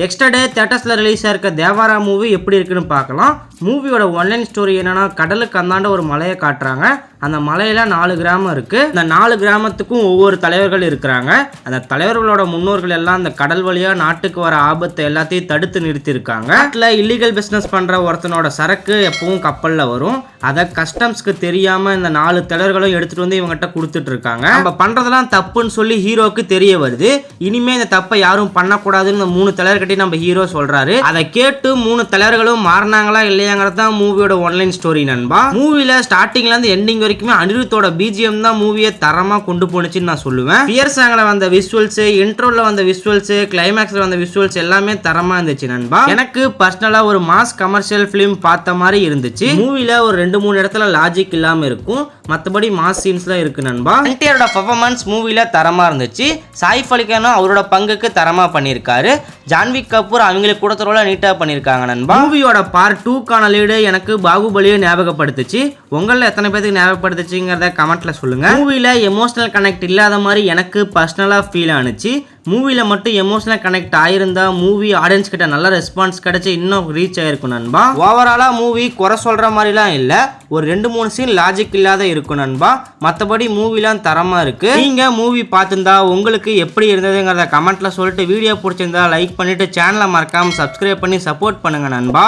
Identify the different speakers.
Speaker 1: Extra தியேட்டர்ஸ்ல release ஆயிருக்க Devara movie எப்படி இருக்குன்னு பார்க்கலாம். மூவியோட ஒன்லைன் ஸ்டோரி என்னன்னா, கடலுக்கு அந்தாண்ட ஒரு மலையை காட்டுறாங்க. அந்த மலையில 4 கிராமம் இருக்கு. இந்த 4 கிராமத்துக்கும் ஒவ்வொரு தலைவர்கள் இருக்கிறாங்க. அந்த தலைவர்களோட முன்னோர்கள் எல்லாம் அந்த கடல் வழியா நாட்டுக்கு வர ஆபத்தை எல்லாத்தையும் தடுத்து நிறுத்தி இருக்காங்க. நாட்டில் இல்லீகல் பிசினஸ் பண்ற ஒருத்தனோட சரக்கு எப்பவும் கப்பல்ல வரும். அதை கஸ்டம்ஸ்க்கு தெரியாம இந்த 4 தலைவர்களும் எடுத்துட்டு வந்து இவங்ககிட்ட கொடுத்துட்டு இருக்காங்க. நம்ம பண்றதெல்லாம் தப்புன்னு சொல்லி ஹீரோக்கு தெரிய வருது. இனிமே இந்த தப்பை யாரும் பண்ணக்கூடாதுன்னு இந்த 3 தலைவர்கிட்டையும் நம்ம ஹீரோ சொல்றாரு. அதை கேட்டு 3 தலைவர்களும் மாறினாங்களா இல்லையாங்கிறது தான் மூவியோட ஒன்லைன் ஸ்டோரி நண்பா. மூவில ஸ்டார்டிங்ல இருந்து எண்டிங் வரைக்குமே அனிருத்தோட பிஜிஎம் தான் மூவியை தரமா கொண்டு போனுச்சுன்னு நான் சொல்லுவேன். பியர் சாங்ல வந்த விஷுவல்ஸ், இன்ட்ரோல வந்த விஷுவல்ஸ், கிளைமேக்ஸ்ல வந்த விஷுவல்ஸ் எல்லாமே தரமா இருந்துச்சு நண்பா. எனக்கு பர்சனலா ஒரு மாஸ் கமர்ஷியல் பிலிம் பார்த்த மாதிரி இருந்துச்சு. மூவில ஒரு 2-3 இடத்துல லாஜிக் இல்லாம இருக்கும், மற்றபடி மாஸ் சீன்ஸ்ல இருக்கு நண்பா. என்டிஆரோட பெர்ஃபார்மன்ஸ் மூவில தரமா இருந்துச்சு. சாயிஃப் அலி கானும் அவரோட பங்குக்கு தரமா பண்ணியிருக்காரு. ஜான்வி கபூர் அவங்களுக்கு கூட தரவா நீட்டா பண்ணியிருக்காங்க நண்பா. மூவியோட பார்ட் 2க்கான லீடு எனக்கு பாகுபலியை ஞாபகப்படுத்துச்சு. உங்கள எத்தனை பேருக்கு ஞாபகப்படுத்துச்சுங்கிறத கமெண்ட்ல சொல்லுங்க. மூவில எமோஷனல் கனெக்ட் இல்லாத மாதிரி எனக்கு பர்சனலா ஃபீல் ஆனிச்சு. மூவில மட்டும் எமோஷனல் கனெக்ட் ஆயிருந்தா மூவி ஆடியன்ஸ் கிட்ட நல்ல ரெஸ்பான்ஸ் கிடைச்சி இன்னும் ரீச் ஆயிருக்கும் நண்பா. ஓவராலா மூவி குறை சொல்ற மாதிரிலாம் இல்ல, ஒரு 2-3 சீன் லாஜிக் இல்லாத இருக்கும் நண்பா. மற்றபடி மூவிலாம் தரமா இருக்கு. நீங்க மூவி பார்த்துருந்தா உங்களுக்கு எப்படி இருந்ததுங்கிறத கமெண்ட்ல சொல்லிட்டு வீடியோ பிடிச்சிருந்தா லைக் பண்ணிட்டு சேனலை மறக்காம சப்ஸ்கிரைப் பண்ணி சப்போர்ட் பண்ணுங்க நண்பா.